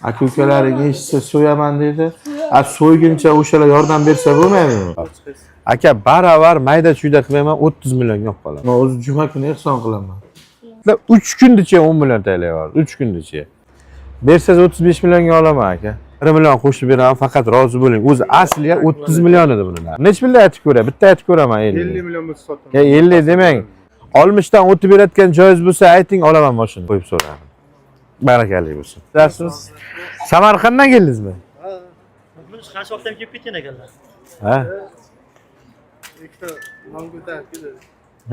aka ukalaring eshitsa so'yaman deydi. So'yguncha o'shalar yordam bersa bo'lmaydimi? Aka baravar mayda chuyda qilmayman 30 millionga olib qolaman. Men o'zi juma kuni ehson qilaman. 3 kungacha 10 million TL bor. 3 kungacha. Bersangiz 35 millionga olaman aka. 1 million qo'shib beraman, faqat rozi bo'ling. O'zi asliga 30 million edi bular. Nech pulda aytib ko'ray? Bitta aytib ko'raman 50. 50 million bo'lsa sotaman. 50 demang. 60 dan o'tib beradigan joyingiz bo'lsa ayting, olaman mashina. Qo'yib so'radim. Barakalli bo'lsin. Yaxshimisiz? Samarqanddan keldingizmi? Biz qancha vaqtdan kelib ketgan ekanlar. Ha. Ikkita Manguda keldi.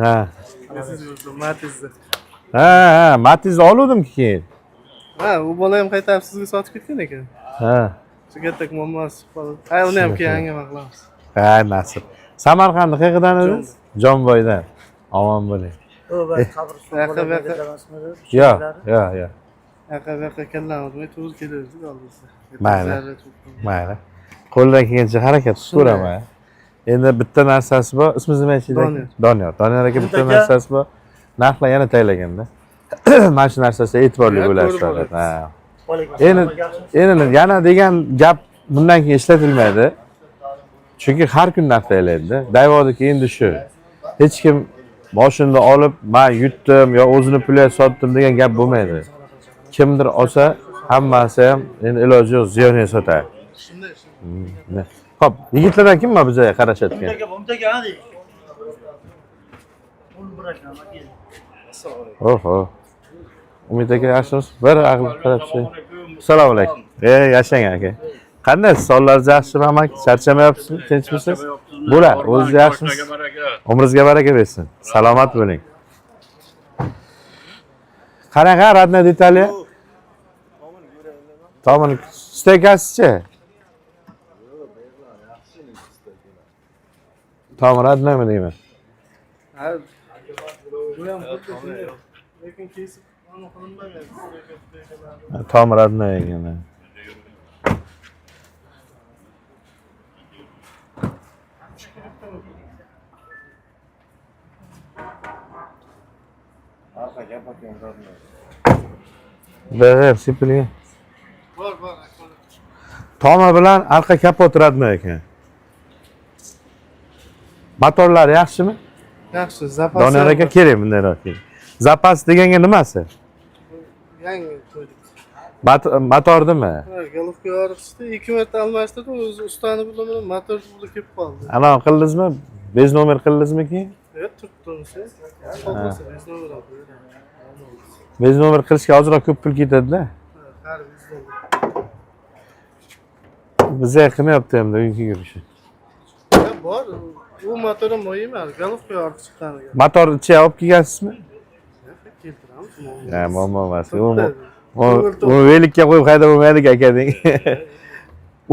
Ha. Matizda. Ha, Matiz'ni oluvdim keyin. Ha, u bola ham qaytarib sizga sotib ketgan ekan. Ha. Shu katta muammosi qoldi. Ha, uni ham keyin hangama qilamiz. Ha, nasib. Samarqandni qayerdan edingiz? Jonboydan. Omon bo'ling. Yo'q, yo'q. Aqabaqa kallamni to'g'ri keladi oldimizda. Mayli. Qo'ldan kelgancha harakat qilib ko'raman. Endi bitta narsasi bor. Ismingizni nima deysiz? Doniyor. Doniyor aka bitta narsasi bor. Narxlar yana taylaganda. Mana shu narsasiga e'tiborli bo'lasiz faqat. Ha. Endi yana degan gap bundan keyin ishlatilmaydi. Chunki har kun narx taylaydi. Dayvodiki endi shu. Hech kim moshinani olib, "Men yutdim yo o'zini puliga sotdim" degan gap bo'lmaydi. Kimdir olsa, hammasi ham endi iloji yo'q ziyoniga sotadi. Shunday. Xo'p, yigitlardan kim bizga qarashayotgan? Umtaga hadi. Oho. Umid aka yaxshimisiz? Bir aql qarabchi. Assalomu alaykum. Yashang aka. Qanday sonlaringiz yaxshimi amaki? Charchamayapsizmi? Tinchmisiz? Bo'lar, o'zingiz yaxshimisiz? Umringizga baraka bersin. Salomat bo'ling. Qanaqa radna detali? Tomon stekasichi? Tomon radnami deyman? Ha, bu ham xuddi lekin kesib aniq qilinmagan. Tomon radna ekan. Ba'zan sepilgan. Bor. Toma bilan arqa kapot radna ekan. Motorlar yaxshimi? Yaxshi, zapas. Doniyor aka kerak bunday roki. Zapas deganga nimasi? Yangi qo'ydik. Motordimi? Ha, galofga yorishdi. 2 marta almashtirdi, o'zi ustani bilan motor puli kelib qoldi. Ana qildingizmi? Bez nomer qildingizmi keyin? Yo'q, turibdi. Qolmasa bez nomer oldi. Bez nomer qilishga ozroq ko'p pul ketadi-da. Har Bizga qilmayapti endi uyga yurishi. bor. U motor ham o'ymaydi. Galofga yorib chiqqaniga. Motor ichiga olib kelgansizmi? Keltiramiz. Ha, muammo emas. U velikka qo'yib haydab bo'lmaydi aka deng.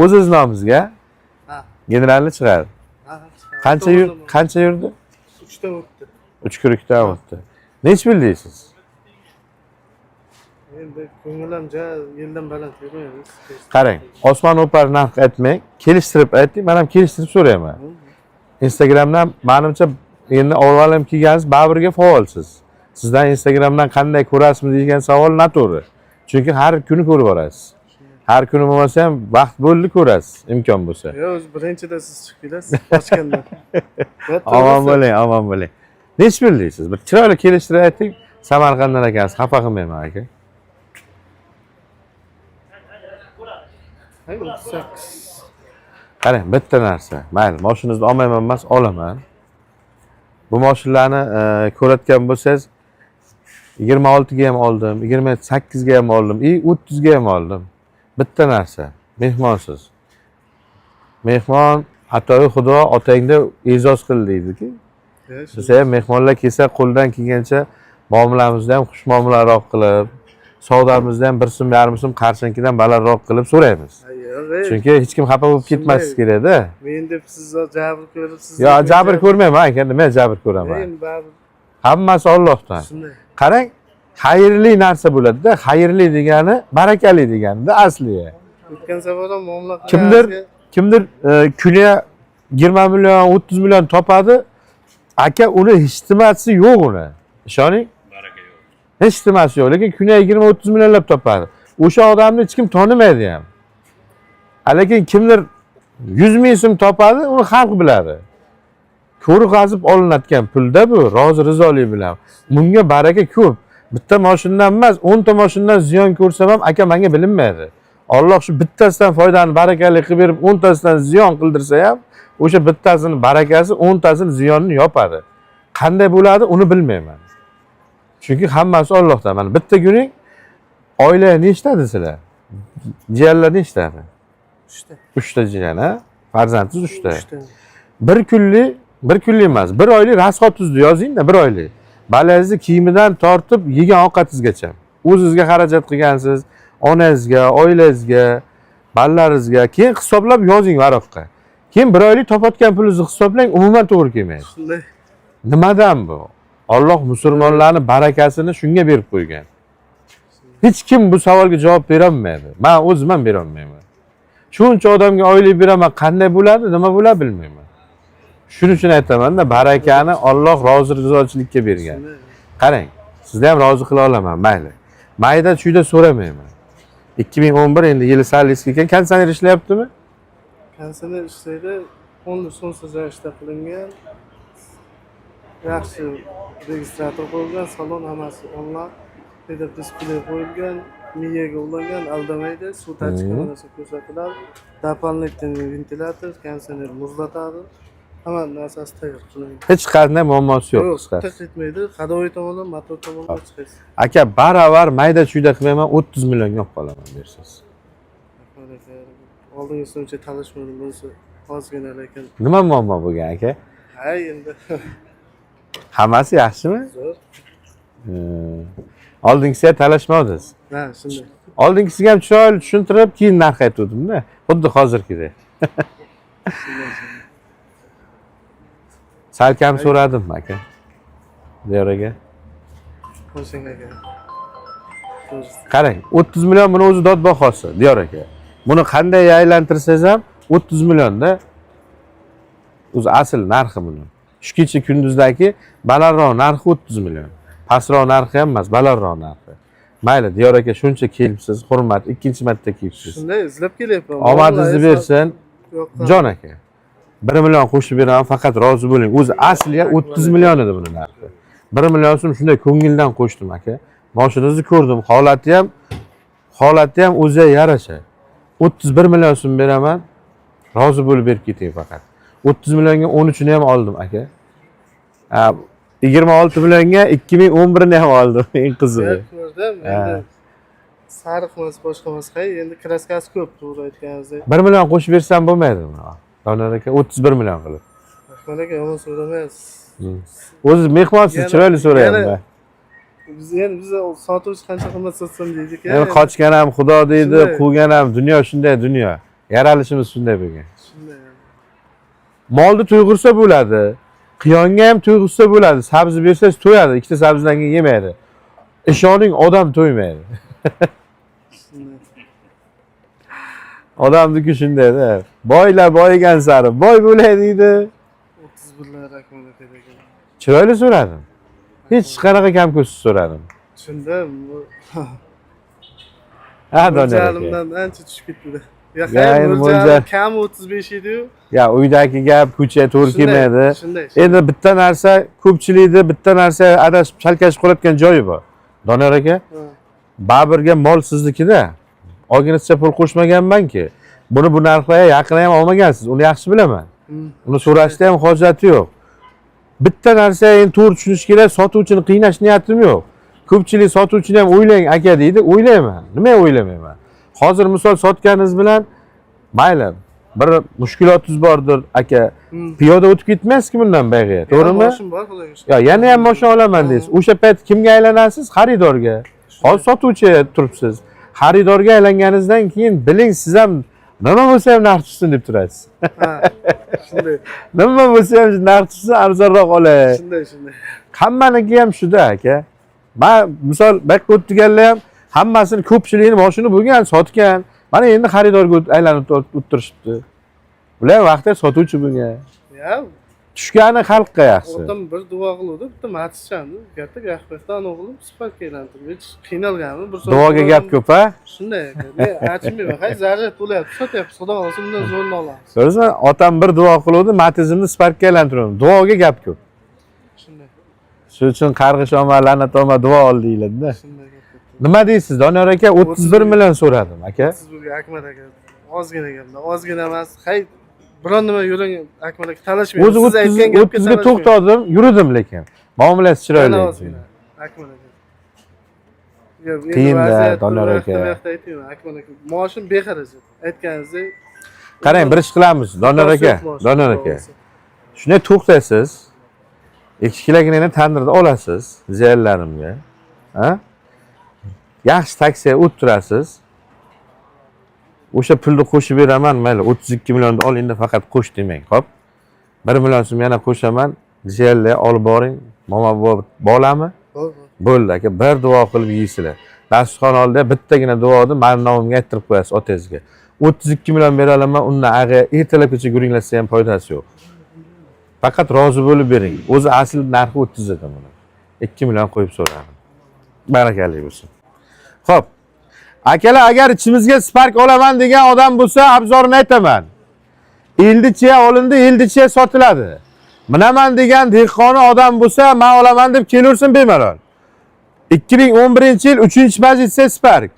O'zingiz nomingizga? Ha. Generalni chiqardi. Ha. Qancha yurdi? 3 ta o'tdi. 3 kurikdan o'tdi. Nech pul deysiz? Endi ko'nglim yildan baland yurmaymiz. Qarang, osmon o'par narx aytmang, kelishtirib ayting, men ham kelishtirib so'rayman. Instagramdan menimcha endi avvalim kelgansiz, baribirga faolsiz. Sizdan Instagramdan qanday ko'rasizmi degan savol noto'g'ri. Chunki har kuni ko'rib borasiz. Har kuni bo'lmasa ham vaqt bo'ldi ko'rasiz, imkon bo'lsa. Yo'q, o'zi birinchida siz chiqdingiz, ochganda. Omon bo'ling. Nech pul deysiz? Bir chiroyli kelishtirib ayting. Samarqanddan ekansiz, xafa qilmayman aka. Qarang, bitta narsa. Mayli, mashinangizni olmayman emas, olaman. Bu mashinalarni ko'rayotgan bo'lsangiz 26 ga ham oldim, 28 ga ham oldim, 30 ga ham oldim. Bitta narsa, mehmonsiz. Mehmon atoyi xudo otangda e'zoz qil deydi-ki. Biz ham mehmonlar kelsa qo'ldan kelgancha muomalamizni ham xushmuomalaroq qilib, savdomizni ham 1 so'm, 1,5 so'm qarshinkidan balandroq qilib so'raymiz. Chunki hech kim xafa bo'lib ketmasligi kerak-da. Men deb siz jabr ko'ribsiz. Yo, jabr ko'rmayman aka, nima jabr ko'raman? Men baribir. Hammasi Allohdan. Shunday. Qarang, xayrli narsa bo'ladi-da. Xayrli degani barakali degani-da asli. O'tgan safar ham muomala qilgan. Kimdir kuniga 20 million, 30 million topadi. Aka uni hech nimasi yo'q uni. Ishoning? Baraka yo'q. Hech nimasi yo'q, lekin kuniga 20-30 millionlab topadi. o'sha odamni hech kim tonimaydi ham. Lekin kimdir 100 ming so'm topadi, uni xalq biladi. Ko'ri qazib olinadigan pulda bu, rozi rizolik bilan. Bunga baraka ko'p. Bitta mashinadan emas, 10 ta mashinadan ziyon ko'rsam ham aka menga bilinmaydi. Alloh shu bittasidan foydani barakali qilib berib, 10 tasidan ziyon qildirsa ham, o'sha bittasini barakasi 10 tasini ziyonini yopadi. Qanday bo'ladi, uni bilmayman. Chunki hammasi Allohdan. Mana bitta kuning oila nechtadi sizlar? Jiyanlar nechtadi? 3 ta jiyan, ha? Farzandsiz 3 ta. Bir kunlik emas, bir oylik rasxotingizni yozing-da, bir oylik. Balangizni kiyimidan tortib yegan ovqatingizgacha. O'zingizga xarajat qilgansiz, onangizga, oilangizga, balaringizga, keyin hisoblab yozing varaqqa. Keyin bir oylik topayotgan pulingizni hisoblang, umuman to'g'ri kelmaydi. Shunday. Nimadan bu? Alloh musulmonlarning barakasini shunga berib qo'ygan. Hech kim bu savolga javob bera olmaydi. Men o'zim ham bera olmayman. Shuncha odamga oylik beraman, qanday bo'ladi, nima bo'ladi bilmayman. Shuning uchun aytaman-da, barakani Alloh rozi rizochilikka bergan. Qarang, sizni ham rozi qila olaman, mayli. Mayda chuyda so'ramayman. 2011 endi yili sal eski ekan, kondisioner ishlayaptimi? Kondisioner ishlaydi, 10 so'msiz ishda qilingan. Yaxshi registrator qo'yilgan, salon hammasi onlayn. Pedal displey qo'yilgan, miyaga ulangan, aldamaydi, suv tachki kamerasi ko'rsatiladi. Doполнительный ventilyator, kondisioner muzlatadi. Hamma narsasi tayyor qilingan. Hech qanday muammosi yo'q, qisqasi. Yo'q, ketmaydi. Hadoviy tomondan, motor tomondan chiqasiz. Aka, baravar mayda chuyda qilmayman, 30 millionga olib qolaman bersiz. Oldingi uncha talashmadim bo'lsa, ozgina lekin. Nima muammo bo'lgan aka? Ha, endi. Hammasi yaxshimi? Zo'r. Oldingisiga talashmadingiz. Ha, shunday. Oldingisiga ham chiroyli tushuntirib, keyin narx aytdim-da. Xuddi hozirgidek. Salkam so'radim aka. Diyor aka. Qo'shing aka. Qarang, 30 million buni o'zi dod bahosi, Diyor aka. Buni qanday aylantirsangiz ham 30 millionda o'zi asl narxi buni. Shu kecha kunduzdagi balandroq narxi 30 million. Pastroq narxi ham emas, balandroq narxi. Mayli, Diyor aka, shuncha kelibsiz, hurmat, ikkinchi marta kelibsiz. Shunday izlab kelyapman. Omadingizni bersin. Jon aka. 1 million qo'shib beraman, faqat rozi bo'ling. O'zi asliga 30 million edi buni narxi. 1 million so'm shunday ko'ngildan qo'shdim aka. Mashinangizni ko'rdim, holati ham o'ziga yarasha. 31 million so'm beraman. Rozi bo'lib berib keting faqat. 30 millionga 13 ni ham oldim aka. 26 millionga 2011 ni ham oldim, eng qizig'i. Ko'rdim, endi sariq emas, boshqa emas, endi kraskasi ko'p, to'g'ri aytganingizdek. 1 million qo'shib bersam bo'lmaydimi? Donor aka 31 million qilib. Rahmat aka, yomon so'ramaysiz. O'zingiz mehmonsiz, chiroyli so'rayapman. Biz sotuvchi qancha qimmat sotsam deydik. Endi qochgan ham Xudo deydi, quvgan ham dunyo shunday dunyo. Yaralishimiz shunday bo'lgan. Shunday. Molni to'yg'ursa bo'ladi. Qiyonga ham to'yg'ursa bo'ladi. Sabzi bersangiz to'yadi, ikkita sabzidan keyin yemaydi. Ishoning, odam to'ymaydi. Odamniki shunday-da. Boylar boyigan sari boy bo'lay deydi. 31lar rahmat aka degan. Chiroyli so'radim. Hech qanaqa kam ko'zsiz so'radim. Tushundim. Ha, Donor aka. Mo'ljalimdan ancha tushib ketdi. Ya, Yo'q, mo'ljal kam 35 edi-yu. Ya, uydagi gap ko'chaga to'g'ri kelmaydi. Shunday. Endi bitta narsa ko'pchilikda bitta narsa adashib chalkashib qolayotgan joyi bor. Donor aka, Babirga mol siznikida. Olganizcha pul qo'shmaganman-ki. Buni bu narxlarga yaqin ham olmagansiz. Uni yaxshi bilaman. Uni so'rashda ham hojati yo'q. Bitta narsa endi to'g'ri tushunish kerak, sotuvchini qiynash niyatim yo'q. Ko'pchilik sotuvchini ham o'ylang aka deydi, o'ylayman. Nima o'ylamayman? Hozir misol sotganingiz bilan mayli, bir mushkulotingiz bordir aka. Piyoda o'tib ketmaysiz-ku bundan buyog'iga, to'g'rimi? Mashina bor xudoga. Yo, yana ham mashina olaman deysiz. O'sha payt kimga aylanasiz? Xaridorga. Hozir sotuvchi turibsiz. Xaridorga aylanganingizdan keyin biling, siz ham nima bo'lsa ham narx tushsin deb turasiz. Ha, shunday. Nima bo'lsa ham narx tushsin, arzonroq olay. Shunday. Hammaniki ham shuda aka. Men misol bakka o'tganlar ham hammasini ko'pchilikni mashina bo'lgan, sotgan. Mana endi xaridorga aylanib o'tirishibdi. Ular vaqtda sotuvchi bo'lgan. Ya, tushgani xalqqa yaxshi. Otam bir duo qiluvdi, bitta matchchani, katta gapdan o'g'lim Sparkka aylantirib, hech qiynalganmi? Bir Duoga gap ko'p a? Shunday. Men aytmayman, hay zaryad bo'lyapti, sotyapti, xudo xohlasa bundan zo'rni olamiz. Ko'rdingizmi? Otam bir duo qiluvdi, Matizimni Sparkka aylantirdim. Duoga gap ko'p. Shunday. Shu uchun qarg'ish olma, la'nat olma, duo ol deyiladi-da. Shunday gap. Nima deysiz? Doniyor aka 31 million so'radim, aka. Siz bu Akmal aka ozgina gapda, ozgina emas. Hay biron nima yuring Akmal aka talashmaysiz. O'zi 30 ga to'xtadim, yurdim lekin. Muomalasi chiroyli. Akmal aka. Qiyin-da, Doniyor aka. Akmal aka, maoshim bexarajat. Aytganingizdek. Qarang, bir ish qilamiz, Doniyor aka. Doniyor aka. Shunday to'xtaysiz. 2 kilogramni tandirda olasiz, ziyallarimga. Ha? Yaxshi taksiga o'tirasiz. O'sha pulni qo'shib beraman, mayli 32 millionni ol, endi faqat qo'sh demang, xo'p? 1 million so'm yana qo'shaman, ziyallaga olib boring. Momo bo'lami? Bo'ldi aka, bir duo qilib yeysizlar. Dasturxon oldida bittagina duoni meni nomimga ayttirib qo'yasiz otangizga. 32 million bera olaman, undan ag'a ertalabgacha guringlatsa ham foydasi yo'q. Faqat rozi bo'lib bering. O'zi asl narxi 30 edi buni. 2 million qo'yib so'radim. Barakali bo'lsin. Xo'p. Akalar, agar ichimizga Spark olaman degan odam bo'lsa, abzorini aytaman. Ildichiya olindi, ildichiya sotiladi. Minaman degan dehqoni odam bo'lsa, men olaman deb kelursin bemalol. 2011-yil 3-pozitsiya Spark.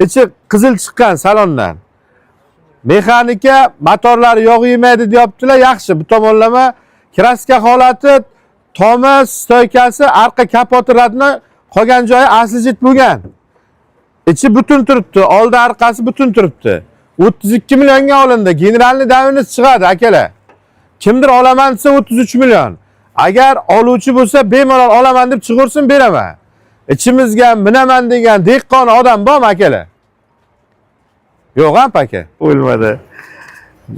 Ichi qizil chiqqan salondan. Mexanika, motorlari yog' yemaydi deyaptilar, yaxshi. Bu tomonlama kraska holati, tomi, stoykasi, arqa kapoti radni qolgan joyi aslijit bo'lgan. İçi butun turibdi, oldi arqasi butun turibdi. 32 millionga olindi. Generalniy daviniz chiqadi akalar. Kimdir olaman desa 33 million. Agar oluvchi bo'lsa, bemalol olaman deb chiqursin, beraman. İchimizga minaman degan dehqon odam bormi akalar? Yo'q, ha, aka. O'lmadi.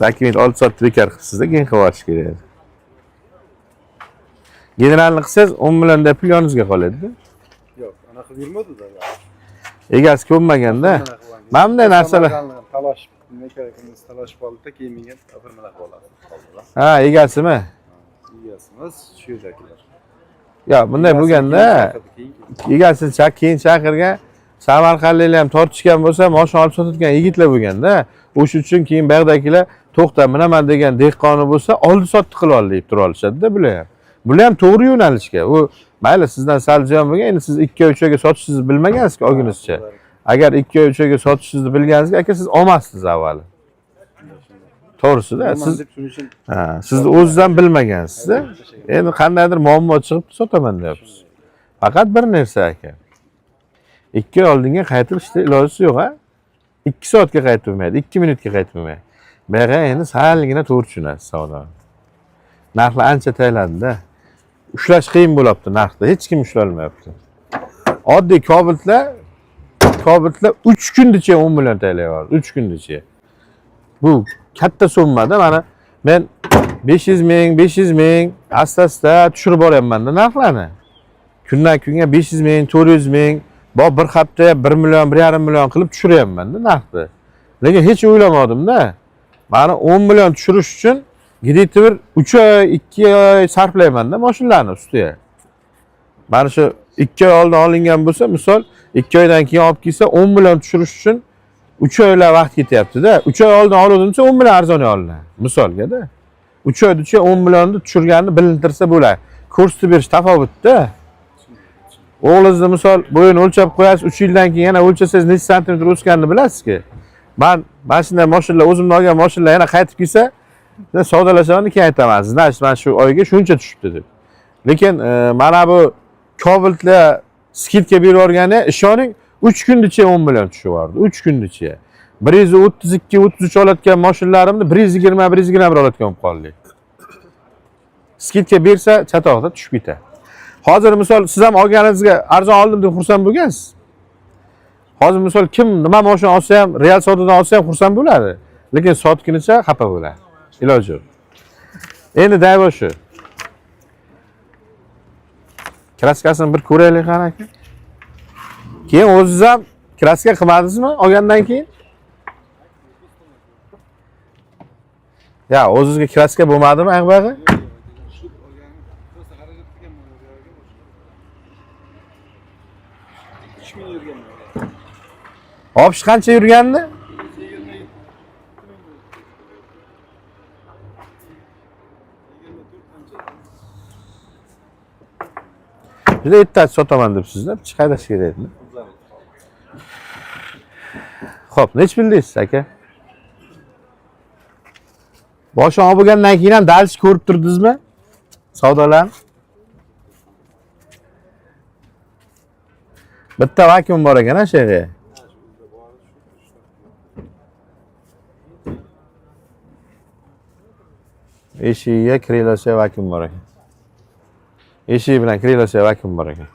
Dokument olib sotib bekor qilibsiz-da, keyin qilib olish kerak. Generalni qilsangiz 10 millionda pul yoningizga qoladi-da. Yo'q, anaqa bermadi-da. Egasi ko'nmaganda. Mana bunday narsalar. Talashib, mekanimiz talashib oldi-da, keyin menga bir millionga oladi. Ha, egasimi? Egasimiz shu yerdagilar. Ya, bunday bo'lganda egasini keyin chaqirgan, Samarqandliklar ham tortishgan bo'lsa, mashina olib sotadigan yigitlar bo'lganda, o'sha uchun keyin bog'dagilar to'xta, minaman degan dehqoni bo'lsa, oldi sotdi qilib ol deb tura olishadi-da bular ham. Bular ham to'g'ri yo'nalishga. U mayli sizdan sal ziyon bo'lgan, endi siz 2-3 oyga sotishingizni bilmagansiz-ku olgunizcha. Agar 2-3 oyga sotishingizni bilganingiz, aka siz olmassiz avvali. To'g'risi-da, sizni o'zingizdan bilmagansiz-da. Endi qandaydir muammo chiqib sotaman deyapsiz. Faqat bir narsa aka. 2 oy oldinga qaytib ishda ilojisi yo'q, ha? 2 soatga qaytib bo'lmaydi, 2 minutga qaytib bo'lmaydi. Buyoqqa endi salgina to'g'ri tushunasiz savdoni. Narxlar ancha taylandi-da. Ushlash qiyin bo'lyapti narxda, hech kim ushlolmayapti. Oddiy Kobultlar 3 kungacha 10 million taylayapti, 3 kungacha. Bu katta summada, mana men 500 ming asta-asta tushirib boryapman-da narxlarni. Kundan kunga 500 ming, 400 ming, bu bir haftada 1 million, 1,5 million qilib tushiryapman-da narxni. Lekin hech o'ylamadim-da. Mana 10 million tushirish uchun gideti bir 3 oy, 2 oy sarflayman-da mashinalarni ustiga. Mana shu 2 oy oldin olingan bo'lsa, misol 2 oydan keyin olib kelsa 10 million tushirish uchun 3 oylar vaqt ketyapti-da. 3 oy oldin oluvdimsa 10 million arzon olinadi. Misolga-da. 3 oyda 10 millionni tushirganini bilintirsa bo'ladi. Ko'rsatib berish tafovutda. O'g'lingizni misol bo'yini o'lchab qo'yasiz, 3 yildan keyin yana o'lchasangiz necha santimetr o'sganini bilasiz-ku. Men shunday mashinalar, o'zimning olgan mashinalar yana qaytib kelsa, savdolashavani keyin aytaman. Значит, men shu oyga shuncha tushibdi deb. Lekin mana bu Kobultlar skidka berib yorgani, ishoning 3 kungacha 10 million tushib yordi. 3 kungacha. 132, 33 olayotgan mashinalarimni 120, 121 olayotgan bo'lib qoldik. Skidka bersa, chatoqda tushib ketadi. Hozir misol siz ham olganingizga arzon oldim deb xursand bo'lgansiz. Hozir misol kim nima mashina olsa ham, real savdodan olsa ham xursand bo'ladi. Lekin sotgunicha xafa bo'ladi. Iloji yo'q. Endi da'vo shu. Kraskasini bir ko'raylik qani aka. Keyin o'zingiz ham kraska qilmadingizmi olgandan keyin? Ya, o'zingizga kraska bo'lmadimi aqbag'i? Olib qancha yurgandi? Juda ertachi sotaman debsiz-da, haydashga kerak edi. Xo'p, nech bildingiz aka? Boshini olib bo'lgandan keyin ham dalish ko'rib turdingizmi? Savdolarni. Bitta vakuum bor ekan o'sha yerga. Eshigiga kirilishi vakuum bor ekan. Eshigi bilan kirilishi vakuum bor ekan.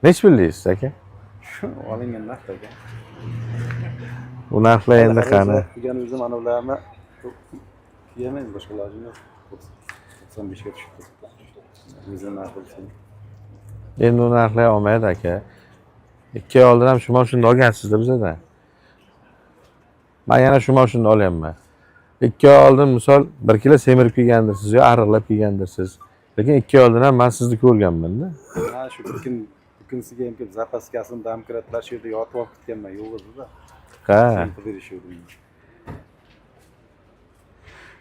Nech bildingiz aka? Olingan narx ekan. Bu narxlar endi qani? Qilgan o'zim ana ularni yemayman, boshqa ilojim yo'q. 95 ga tushib ketdi. O'zim narx bo'lsin. Endi u narxlar olmaydi aka. 2 oy oldin ham shu mashinani olgansizda bizdan. Men yana shu mashinani olyapman. 2 oy oldin misol 1 kilo semirib kelgandirsiz yo ariqlab kelgandirsiz. Lekin 2 oy oldin ham men sizni ko'rganman-da. Ha, shu kunsiga ham kelib zapaskasini damkiratlar shu yerda yotib olib ketganman yo'g'izda. Ha. Berishuvdim.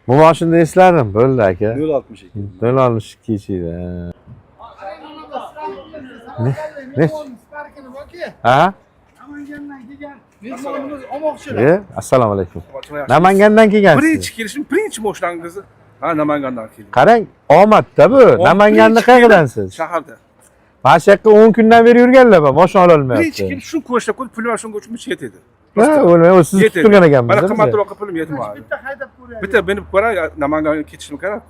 Bu mashinani esladim, bo'ldi aka. 062. 062 edi. Ne? Ha? Assalomu alaykum. Namangandan kelgansiz. Birinchi kelishim, birinchi boshlangizni Namangandan keldim. Qarang, omadda bu. Namanganni qayerdansiz? Shaharda. Mana shu yerga 10 kundan beri yurganlar bor, mashina ola olmayapti. Birinchi kelib shu ko'rsatib qo'yib, pullar shunga uchun chet edi. Ha, o'lmay, o siz tutib turgan ekansiz. Mana qimmatroqqa pulim yetmadi. Bitta minib ko'ray, Namanganga ketishim kerak.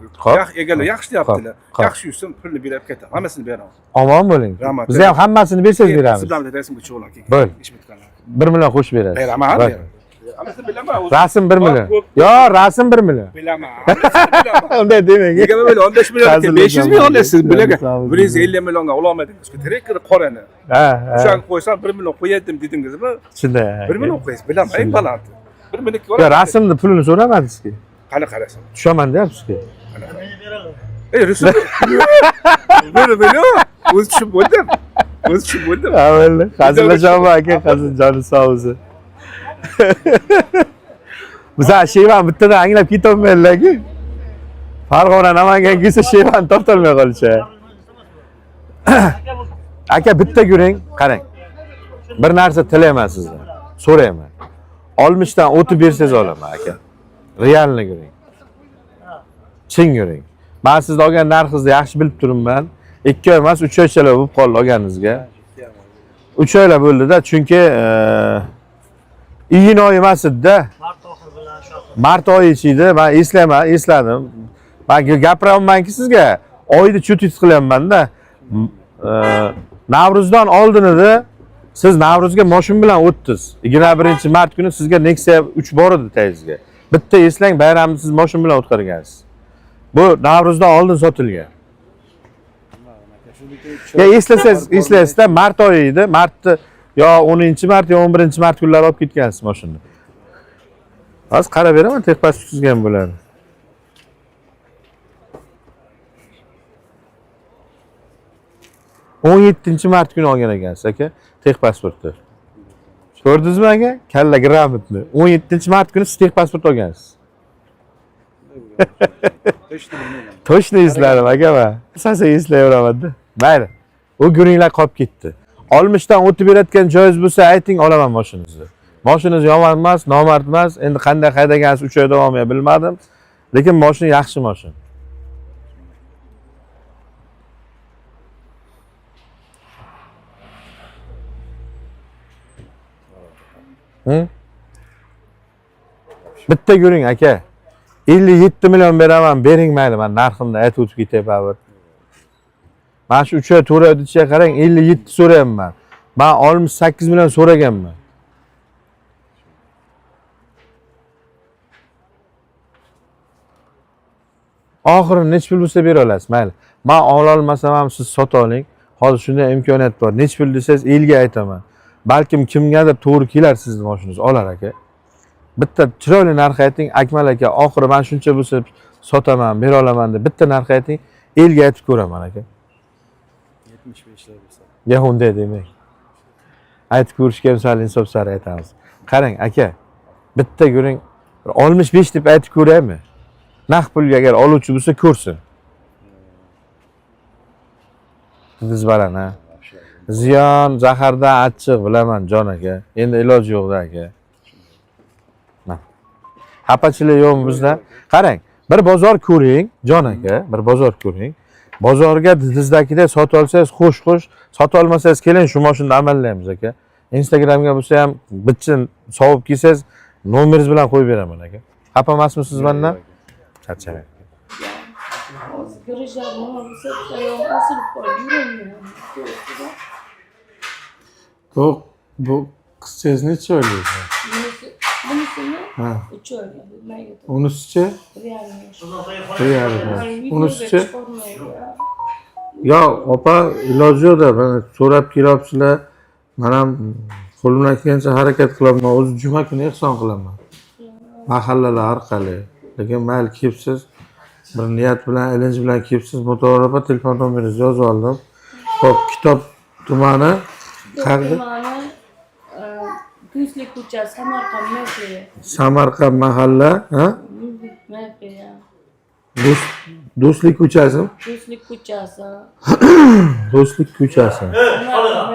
Egalar yaxshi deyaptilar. Yaxshi yursin, pulni berib ketaman. Hammasini beraman. Omon bo'ling. Biz ham hammasini bersangiz beramiz. Sizdan rasmga chiqolar keyin. Bo'l. Ish bitganlar. 1 million qo'shib berasiz. Beraman, beraman. Hammasini bilaman. Rasm 1 million. Yo, rasm 1 million. Bilaman. Hammasini bilaman. Unday demang. Nega böyle 15 milyon, 500 milyon olasiz bilaga. 150 milyonga ololmadingiz. Terekini qorani. Ha. O'shaga qo'ysam 1 million qo'yadim dedingizmi? Shunday. 1 million qo'yasiz, bilaman, eng baland. 1 million Yo, rasmni pulini so'ramadingiz-ki. Qani qarasam. Tushaman deyapsiz-ki. Rusum. Böyle böyle. O'z tushib bo'ldim. O'z tushib bo'ldim. Ha, bo'ldi. Hazırlashaman aka, hazır joni sog' bo'lsin. Biza Sheyvan bittadan anglab ketolmaydilar-ku. Farg'ona Namangan kelsa Sheyvan toptolmay qolishadi. Aka bitta yuring, qarang. Bir narsa tilayman sizdan. So'rayman. 60 dan o'tib bersangiz olaman aka. Realni yuring. Chin yuring. Men sizni olgan narxingizni yaxshi bilib turibman. 2 oy emas, 3 oychalar bo'lib qoldi olganingizga. 3 oylar bo'ldi-da, chunki iyun oyi emas edi-da. Mart oyi ichida men esladim. Men gapiryapmanki sizga, oyni cho'tit qilyapman-da. Navruzdan oldin edi. Siz Navruzga mashina bilan o'tdingiz. 21-mart kuni sizga Nexia 3 bor edi tayizga. Bitta eslang, bayramni siz mashina bilan o'tkazgansiz. Bu Navruzdan oldin sotilgan. Ya eslasizda mart oyi edi. Martda yo 10-mart yo 11-mart kunlari olib ketgansiz mashinani. Hozir qarab beraman, texpas tuzgan bo'ladi. 17-mart kuni olgan ekansiz aka, texpasportni. Ko'rdingizmi aka? Kalla gрамотni. 17-mart kuni siz texpasport olgansiz. To'shni esladim aka men. Asosan eslayveraman-da. Mayli. U guringlar qolib ketdi. 60 dan o'tib berayotgan joyingiz bo'lsa, ayting, olaman mashinangizni. Mashinangiz yomon emas, nomard emas. Endi qanday haydagansiz 3 oy davomida bilmadim. Lekin mashina yaxshi mashina. Bitta yuring aka. 57 million beraman, bering mayli, men narximni aytib o'tib ketay baribir. Mana shu 3 oy 4 oy ichiga qarang, 57 so'rayapman. Men 68 million so'raganman. Oxiri nech pul bo'lsa bera olasiz, mayli. Men ola olmasam ham siz sota oling. Hozir shunday imkoniyat bor. Nech pul desangiz elga aytaman. Balkim kimgadir to'g'ri kelar sizning mashinangiz olar aka. Bitta chiroyli narx ayting, Akmal aka, oxiri men shuncha bo'lsa sotaman, bera olaman deb bitta narx ayting, elga aytib ko'raman aka. 75 lar bo'lsa. Ya unday demang. aytib ko'rishga ham sal insof sari aytamiz. Qarang aka, bitta ko'ring, 65 deb aytib ko'raymi? Naqd pulga agar oluvchi bo'lsa ko'rsin. Biz baland ha. Ziyon, zaharda achchiq bilaman jon aka. Endi iloji yo'q-da aka. Xapachilik yo'qmi bizda? Qarang, bir bozor ko'ring, jon aka, bir bozor ko'ring. Bozorga dizdagidek sotib olsangiz, xo'sh, sotib olmasangiz keling, shu mashinani amallaymiz aka. Instagramga bo'lsa ham bitchin sovib kelsangiz, nomeringiz bilan qo'yib beraman aka. Xafa emasmisiz mendan? Charchamang. Bu qizchangiz necha oylik? Bunisini Ha. 3 oy bilmaydi. Unisichi? 1,5 yosh. Unisichi? Yo, opa, iloji yo'qda, mana so'rab kelyapsizlar. Men ham qo'limdan kelgancha harakat qilaman. O'zi juma kuni ehson qilaman. Mahallalar orqali. Lekin mayli kelibsiz, bir niyat bilan, ilinj bilan kelibsiz. Motorapa telefon nomeringizni yozib oldim. Xo'p, Kitob tumani qayerda? Do'stlik ko'chasi, Samarqand markazi. Samarqand mahalla, ha? Markazi. Do'stlik ko'chasi. Do'stlik ko'chasi. Do'stlik ko'chasi. Samarqand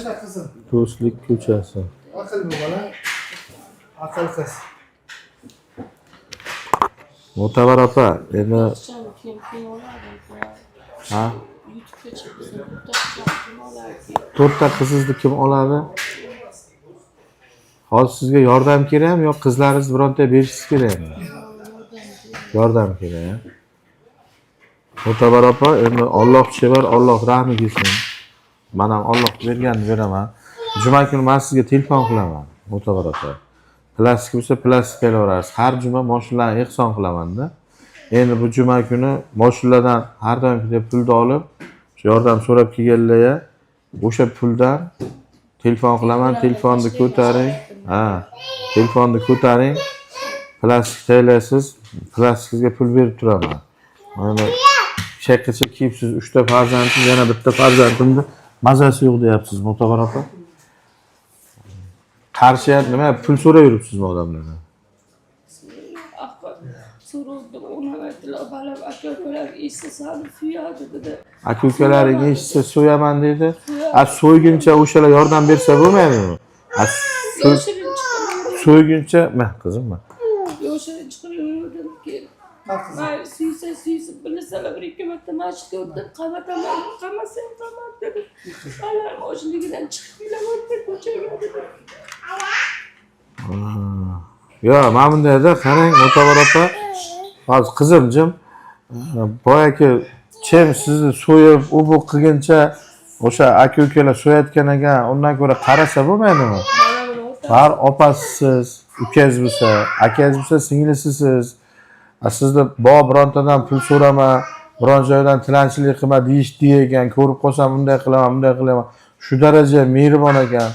markazi. Do'stlik ko'chasi. Aql bu bola. Aql qiz. Mo'tabar opa, endi Kim oladi? ha, YouTube'ga chiqsa, kim oladi? to'rtta qizingizni kim oladi? Hozir sizga yordam kerakmi yo qizlaringiz bironta berishingiz kerakmi? Yordam kerak. Mo'tabar opa, endi Alloh chevar, Alloh rahmi kelsin. Men ham Alloh berganini beraman. Juma kuni men sizga telefon qilaman, Mo'tabar opa. Plastik bo'lsa plastik olaverasiz. Har juma mashinalarni ehson qilaman-da. Endi bu juma kuni mashinalardan har doimgidek pulni olib, shu yordam so'rab kelganlarga o'sha puldan telefon qilaman, telefonni ko'taring. Ha, telefonni ko'taring. Plastik taylaysiz, plastikingizga pul berib turaman. Mana shaqacha kiyibsiz, 3 ta farzandingiz, yana bitta farzandimni mazasi yo'q deyapsiz, Mo'tabar opa. Qarshi nima pul so'rab yuribsizmi odamlardan? So'rovdi, ona aytdilar, balam aka-ukalar eshitsa suyadi dedi. Aka-ukalaring eshitsa so'yaman dedi. So'yguncha o'shalar yordam bersa bo'lmaydimi? So'yguncha, qizim. Yoshirin chiqaverdim ki. Mayli suysa bilsalar bir ikki marta mashq qildim, qamasam qamat dedi. Balam o'shligidan chiqib kelaverdi ko'chaga dedi. Yo, mana bundayda qarang, Mo'tabar opa. Hozir qizimjim, boyagi chem sizni so'yib, u bu qilguncha o'sha aka-ukalar so'yayotgan ekan, undan ko'ra qarasa bo'lmaydimi? Har opasisiz, ukangiz bo'lsa, akangiz bo'lsa, singlisisiz. Sizni birontadan pul so'rama, biron joydan tilanchilik qilma deyishdi ekan, ko'rib qolsam bunday qilaman. Shu daraja mehribon ekan.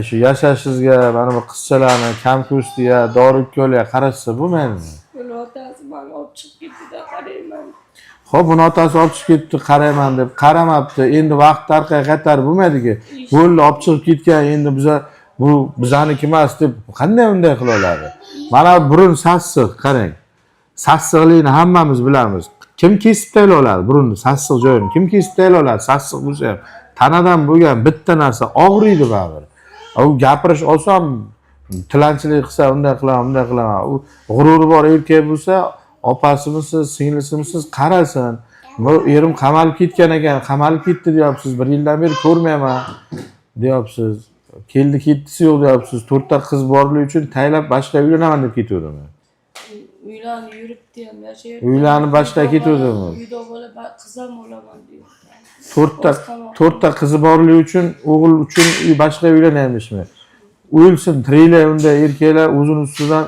Shu yashashingizga mana bu qizchalarni kam ko'stiya, dori-ukolga qarashsa bo'lmaydimi? Buni otasi meni olib chiqib ketdi-da, qarayman. Xo'p, buni otasi olib chiqib ketdi, qarayman deb qaramabdi. Endi vaqt orqaga qaytarib bo'lmaydiki. Bo'ldi, olib chiqib ketgan, endi bu bizaniki emas deb qanday unday qila oladi? Mana burun sassiq, qarang. Sassiqlikni hammamiz bilamiz. Kim kesib tayla oladi burunni, sassiq joyini? Kim kesib tayla oladi? Sassiq bo'lsa ham tanadan bo'lgan bitta narsa og'riydi baribir. U gapirish oson, tilanchilik qilsa, unday qilaman. U g'ururi bor erkak bo'lsa, opasimisiz, singlisimiz qarasin. Bu erim qamalib ketgan ekan, qamalib ketdi deyapsiz. 1 yildan beri ko'rmayman deyapsiz. Keldi ketdisi yo'q deyapsiz. 4 ta qiz borligi uchun taylab boshqa uylanaman deb ketuvdimi? Uylanib yuribdi ham, yashayapti. Uylanib boshqa ketuvdimi? Uyda bola qizim olaman deyapti. 4 ta qizi borligi uchun, o'g'il uchun boshqa uylanayapmishmi? O'lsin, tiriklar unda erkaklar o'zini ustidan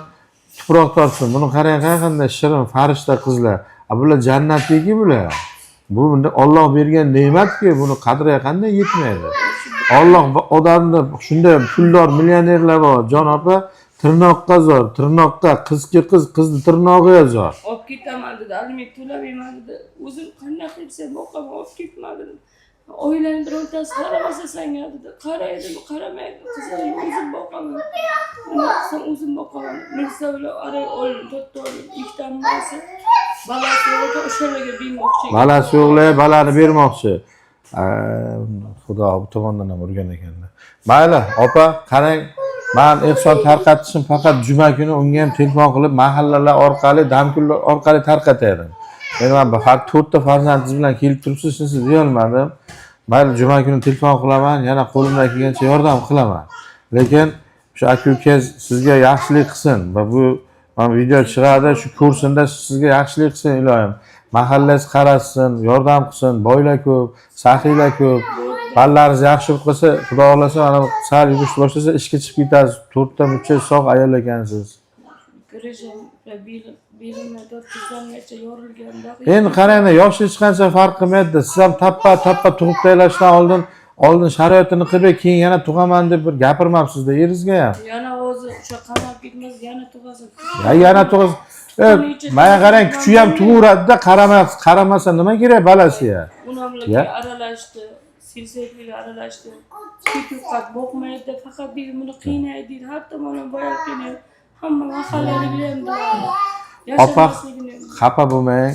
tuproq tortsin. Buni qarang, qanday shirin, farishta qizlar. Bular jannatdagi bular. Bu Alloh bergan ne'matki, buni qadriga qanday yetmaydi? Alloh odamni shunday puldor millionerlar bor, jon opa, tirnoqqa zor, tirnoqqa, qizga qizni tirnog'iga zor. Olib ketaman dedi, aliment to'lamayman dedi. O'zim qanday qilsam o'qib olib ketmadim. Oilanın birortasi qaramasa senga dedi. Qaraydi, qaramaydi. Qizim o'zim boqaman. Sen o'zim boqaman. Mirsa bilan aray ol, to'rtta ol, ikkita bo'lsa. Balasi yo'q, o'shalarga bermoqchi. Balasi yo'qlar, balani bermoqchi. Xudo bu tomondan ham urgan ekanda. Mayli, opa, qarang. Men ehson tarqatishim faqat juma kuni unga ham telefon qilib, mahallalar orqali, damkullar orqali tarqatadim. Endi men faqat 4 ta farzandingiz bilan kelib turibsiz, siz deya olmadim. Mayli, juma kuni telefon qilaman, yana qo'limdan kelgancha yordam qilaman. Lekin shu aka-ukangiz sizga yaxshilik qilsin va bu men video chiqadi, shu kursinda sizga yaxshilik qilsin iloyim. Mahallangiz qarashsin, yordam qilsin, boylar ko'p, saxiylar ko'p. Ballaringiz yaxshi qilsa, xudo xolasa mana sal yurish boshlasa ishga chiqib ketasiz. 4 ta mucha sog' ayol ekansiz. Kirishim va belimda 400 gacha yorilganda. Endi qarang, yosh hech qancha farq qilmaydi. Siz ham tappa tug'ib tashlashdan oldin sharoitini qilib, keyin yana tug'aman deb bir gapirmabsiz-da eringizga ham. Yana o'zi o'sha qamab ketmas, yana tug'asin. Yana tug'asiz. Menga qarang, kuchi ham tug'uradi-da, qaramasa nima kerak balasiga? Unamlarga aralashdi, silsilga aralashdi. Ko'p boqmaydi, faqat buni qiynaydi, har tomondan boyab qiynaydi. Hamma mahallalilar ham Opa, xafa bo'lmang,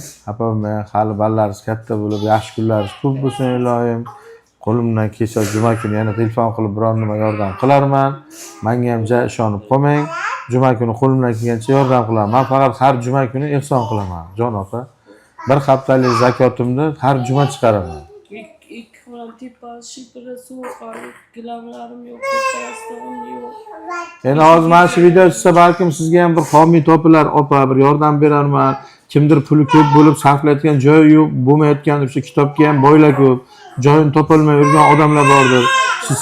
hali ballaringiz katta bo'lib, yaxshi kunlaringiz ko'p bo'lsin iloyim. Qo'limdan kelsa juma kuni yana telefon qilib biror nima yordam qilarman. Menga ham ishonib qolmang. Juma kuni qo'limdan kelgancha yordam qilaman. Men faqat har juma kuni ehson qilaman, jon opa. Bir haftalik zakotimni har juma chiqaraman. İlk falan tipa şifre soğuk gilamlarım yok, payastığım yok. Endi hozir mana shu video chiqsa balkim sizga ham bir homiy topilar, opa, bir yordam berarman. Kimdir puli ko'p bo'lib sarflayotgan joyi yo'q, bo'lmayotgan o'sha kitobga ham boylar ko'p. Joyini topolmay yurgan odamlar bordir.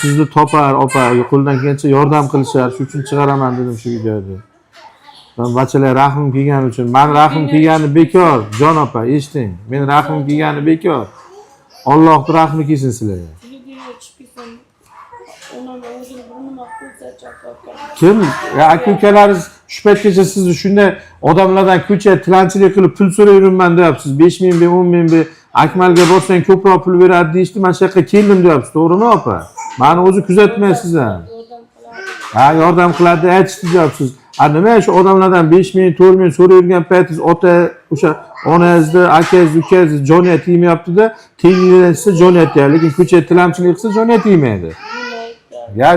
Sizni topar, opa, qo'ldan kelgancha yordam qilishar. Shu uchun chiqaraman dedim shu videoni. Men bachalar rahmim kelgani uchun, men rahmim kelgani bekor, jon opa, eshiting. Men rahmim kelgani bekor. Allohning rahmi kelsin sizlarga. Kim? Aka-ukalaringiz shu paytgacha sizni shunday odamlardan ko'chada tilanchilik qilib pul so'rab yuribman deyapsiz. 5000 ber, 10 ming ber. Akmalga borsang ko'proq pul beradi deyishdi. Men shu yerga keldim deyapsiz, to'g'rimi opa? Meni o'zi kuzatmaysiz ham. Ha, yordam qiladi, aytishdi deyapsiz. Nima shu odamlardan 5000, 4000 so'rab yurgan paytingiz ota o'sha onangizni, akangizni, ukangizni joniyat tegmayapti-da, tegmaysa joniyat tegadi, lekin ko'chada tilamchilik qilsa joniyat tegmaydi. Ya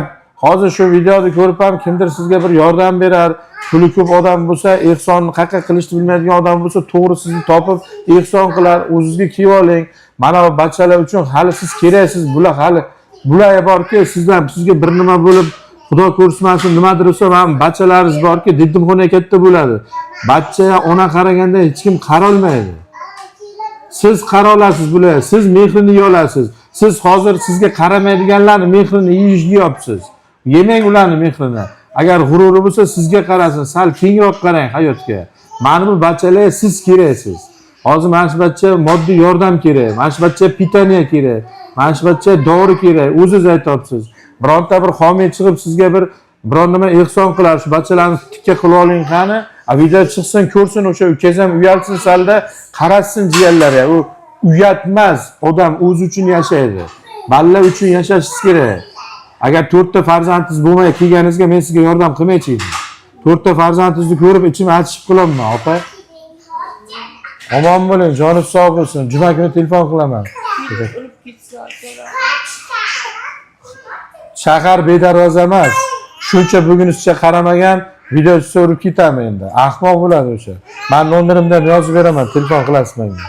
hozir shu videoni ko'rib ham kimdir sizga bir yordam berar, puli ko'p odam bo'lsa, ehsonni qayerga qilishni bilmaydigan odam bo'lsa, to'g'ri sizni topib ehson qilar, o'zingizga kiyib oling. Mana bu bachalar uchun hali siz keraksiz, bular hali bular borki, sizga bir nima bo'lib Xudo ko'rsatmasin nimadir bo'lsa, men bachalaringiz borki, didimxona katta bo'ladi. Bacha ona qaraganda hech kim qarolmaydi. Siz qara olasiz bular, siz mehrini yiy olasiz. Siz hozir sizga qaramaydiganlarning mehrini yeyapsiz. Yemang ularning mehrini. Agar g'ururi bo'lsa, sizga qarasin, sal kengroq qarang hayotga. Mana bu bachalar siz keraksiz. Hozir mana shu bacha moddiy yordam kerak, mana shu bacha pitaniya kerak, mana shu bacha dori kerak. O'zingiz aytibsiz. Bironta bir homiy chiqib sizga biron nima ehson qilar, shu bachalarni tikka qilib oling qani. Video chiqsin, ko'rsin, o'sha ukangiz ham uyalsin salda, qarashsin jiyanlarga. U uyatmas odam o'zi uchun yashaydi. Balla uchun yashashingiz kerak. Agar 4 ta farzandingiz bo'lmay kelganingizga men sizga yordam qilmaychi edim. 4 ta farzandingizni ko'rib ichim achishib qo'laman, opa. Omon bo'ling, joningiz sog' bo'lsin. Juma kuni telefon qilaman. Shahar bedarvoza emas. Shuncha bugunizcha qaramagan video so'rib ketaman endi. Ahmoq bo'ladi o'sha. Men nomerimdan yozib beraman, telefon qilasiz menga.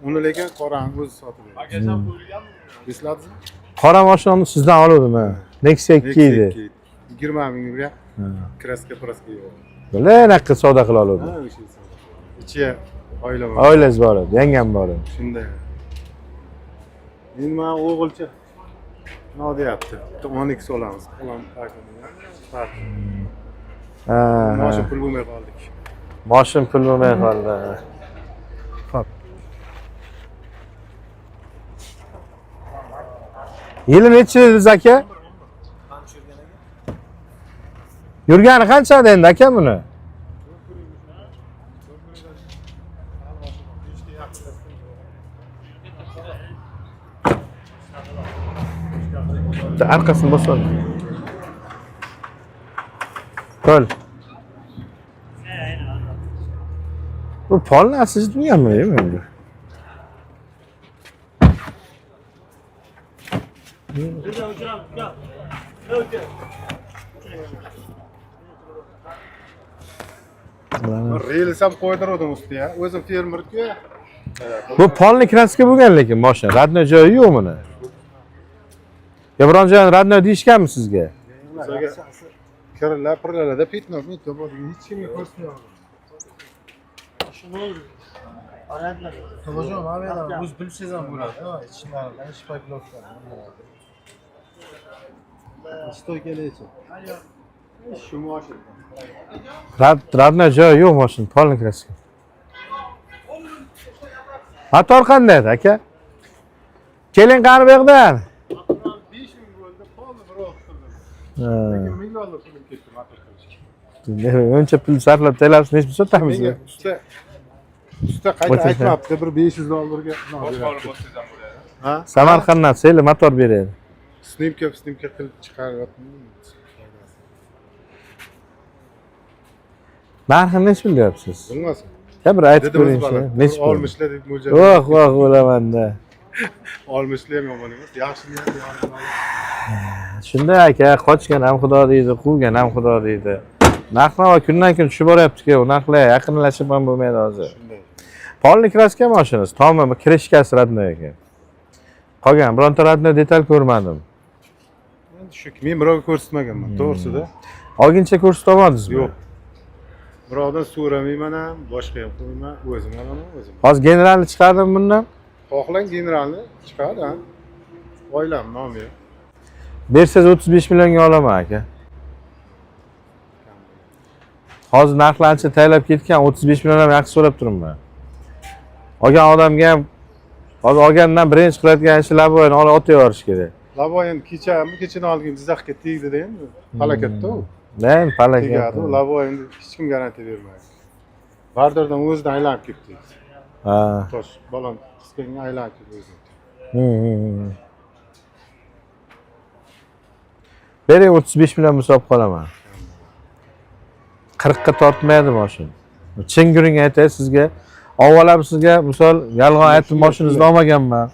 Uni lekin qorani o'zi sotib beradi. Esladingizmi? Qora mashinani sizdan oldim men. Nexia 2 edi. 20 mingga kraska praska yo'q. Bularga savdo qila oldim. Ichiga oila bor. Oilangiz bor edi, yangam bor edi. Shunday. Endi men o'g'ilcha nima deyapti? 12 olamiz. Qo'lam takini. Mashin pul bo'lmay qoldik. Mashin pul bo'lmay qoldi. Xo'p. Yili necha dedingiz aka? Yurgani qancha endi aka buni? arkasini bosib. Qo'l. Bu polni asli duyammi, endi? Rels ham qo'ydirdim ustiga. O'zim fermer-ku. Bu polni kraska bo'lgan lekin mashina, radno joyi yo'q buni. Ya biron joydan radno deyishganmi sizga? Kirlar, purlarda pitno bor. Hech kimni ko'rsatmayapman. Shuni aradlar. To'g'ri, mana o'z bilsangiz ham bo'ladi. Ichimlardan ish pakloklar. Stoykalechi. Shu mashina. Radno joyi yo'q mashina, polni kraska. Motor qanday aka? Keling qani bu yerdan. 5000 bo'ldi, polni bir o'qtirdim. 1000 dollar pul ketdi motor qilishga. Uncha pul sarflab tayyorlab nech pul sotamiz? Usta qayta aytmabdi, bir 500 dollarga. Ha? Samarqanddan seli motor beradi. Snimka qilib chiqaryapman. Narxini nech pul deyapsiz? Bilmasin. Ya bir aytib ko'ring-chi. Nech pul? Olmishlar deb mo'ljal. Voh, o'laman-da. Olmishlar ham yomon emas. Yaxshi Shunda aka, qochgan ham xudo deydi, quvgan ham xudo deydi. Narx-navo kundan-kun tushib boryapti-ku, u narxlar yaqinlashib ham bo'lmaydi hozir. shunday. Polni kraska mashinasi, tomi kirishkasi radno ekan. Qolgan bironta radno detal ko'rmadim. Endi shu men birovga ko'rsatmaganman, to'g'risida. Olguncha ko'rsatib olmadingizmi? Yo'q. Birovdan so'ramayman ham, boshqa ham qo'yman, o'zim olaman, o'zim. Hozir generalni chiqardim bundan. Xohlang generalni chiqadi, ha. Oilam nomi yo'q. Bersangiz 35 millionga olaman aka. Hozir narxlar ancha taylab ketgan, 35 million ham yaxshi so'rab turibman. Olgan odamga ham hozir olgandan birinchi qiladigan ishi laboyni olib otib yuborish kerak. Lavoyin kechani olgan Jizzaxga tegdi-da endi. Halokatda u. Men palakat. Tegadi, lavoyin hech kim garantiya bermaydi. Bardordan o'zidan aylanib ketdi. Ha. Tosh balon qisqanga aylanib ketdi o'zi. Bering 35 million hisob qolaman. 40 ga tortmaydi mashina. Chin guring aytay sizga. Avval ham sizga misol yolg'on aytib mashinangizni olmaganman.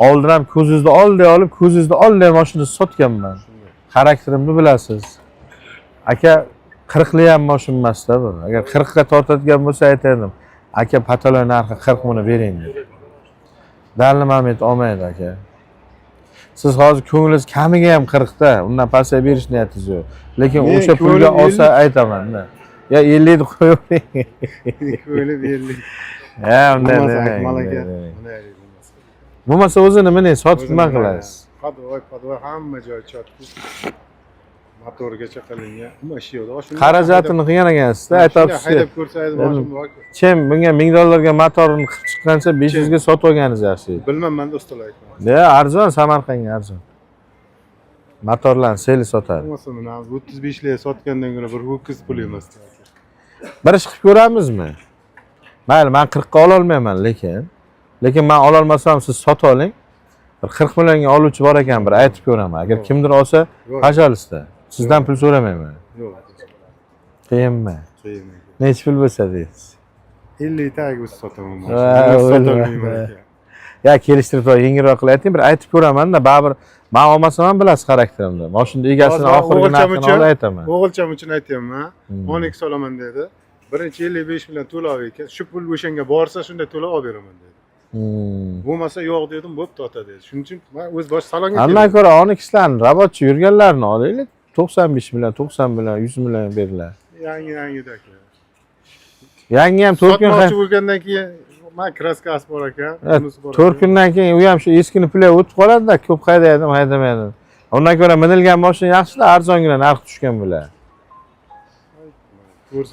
Oldin ham ko'zingizni olday olib, ko'zingizni olday mashinani sotganman. Xarakterimni bilasiz. Aka 40 li ham mashina emas-da bu. Agar 40 ga tortadigan bo'lsa aytaydim. Aka patolon narxi 40 mini bering deb. Dalli moment olmaydi aka. Siz hozir ko'nglingiz kamiga ham 40 da, undan pastga berish niyatingiz yo'q. Lekin o'sha pulga olsa aytaman-da. Ya 50 ni qo'ying. Ko'ylib 50. Ha, unday malaga. Bo'lmasa o'zini meni sotib nima qilasiz? Qadvoy hamma joy chotdi. Motorgacha qilingan. Nima ish yo'q. Xarajatini qilgan ekansizda, aytasiz. Haydab ko'rsaydi mashina bor. Kim bunga 1000 dollarga motorini qilib chiqqancha 500 ga sotib olganingiz yaxshi edi. Bilmayman ustalar aytgan. Ya, arzon, Samarqandga arzon. Motorlarni seli sotadi. Bo'lmasa mana 35 ga sotgandan ko'ra bir ho'kiz pul emas. Bir ish qilib ko'ramizmi? Mayli, men 40 ga ola olmayman, lekin men ola olmasam siz sotib oling. Bir 40 millionga oluvchi bor ekan, bir aytib ko'raman. Agar kimdir olsa, pajolista. Sizdan pul so'ramayman. Yo'q. Qiyinmi? Qiyin. Nech pul bo'lsa deysiz? 50 taga o'zi sotaman. Sotaman. Ya kelishtirib yengilroq qilib ayting, bir aytib ko'raman-da, baribir men olmasam ham bilasiz xarakterimni. Mashina egasini oxirgi narxini olib aytaman. O'g'ilcham uchun aytyapman. 12 olaman dedi. Birinchi 55 million to'lab ekan. Shu pul o'shanga borsa, shunda to'lab olib beraman dedi. Bo'lmasa yo'q dedim, bo'pti ota dedi. Shuning uchun men o'z bosh salonga keldim. Undan ko'ra Onyxlarni robotchi yurganlarini olaylik. 95 million, 90 million, 100 million beriladi. Yangi-da aka. Yangi ham 4 kun sotmoqchi bo'lgandan keyin men kraskasi bor ekan, bunisi bor. 4 kundan keyin u ham shu eskini puli o'tib qoladi-da, ko'p haydaydim, haydamaydim. Undan ko'ra minilgan mashina yaxshi-da, arzongina narx tushgan bo'ladi.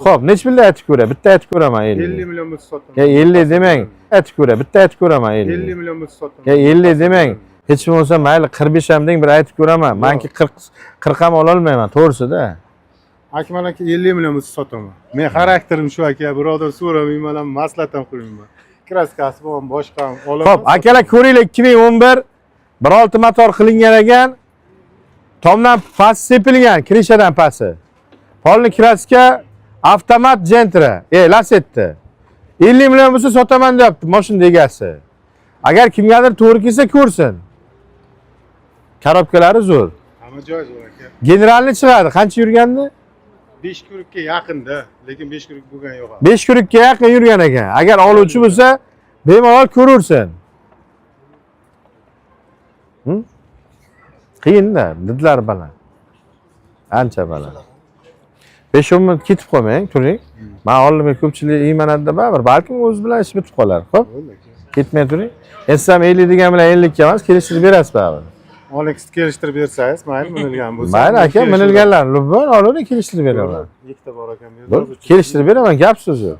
Xo'p, nech pulda aytib ko'ray? Bitta aytib ko'raman 50. 50 million bo'lsa sotaman. Ya 50 demang, aytib ko'ray. Bitta aytib ko'raman 50. 50 million bo'lsa sotaman. Ya 50 demang. Hech bo'lmasa mayli 45 ham deng, bir aytib ko'raman. Menki 40 ham ola olmayman, to'g'risi-da. Akmal aka 50 million bo'lsa sotaman. Men xarakterim shu aka, birodar so'ramayman ham, maslahat ham qilmayman. Kraskasi bor, boshqa ham olaman. Xo'p, akalar ko'ringlar 2011 birolta motor qilingan ekan. tomdan past sepilgan, krishadan pasti. Polni kraska avtomat Gentra, Lacetti. 50 million bo'lsa sotaman deyapti mashina egasi. Agar kimgadir to'g'ri kelsa ko'rsin. Korobkalari zo'r. Hamma joy zo'r aka. Generalni chiqadi, qancha yurgandi? 5 kurukka yaqinda, lekin 5 kuruk bo'lgan yo'q. 5 kurukka yaqin yurgan ekan. Agar oluvchi bo'lsa, bemalol ko'rursin. Qiyin-da, didlar baland. Ancha baland. 5-10 minut ketib qolmang, turing. Men oldimga ko'pchilik yeymanadi deb bir balkim o'z bilan ish bitib qolar. Xo'p? Ketmay turing. Esam 50 degan bilan 50 ga emas, kelishtirib berasiz baribir. Alex kelishtirib bersangiz, mayli minilgan bo'lsa. Mayli aka, minilganlar lubon, olavering kelishtirib beraman. Ikkita bor ekan. Kelishtirib beraman, gap so'z yo'q.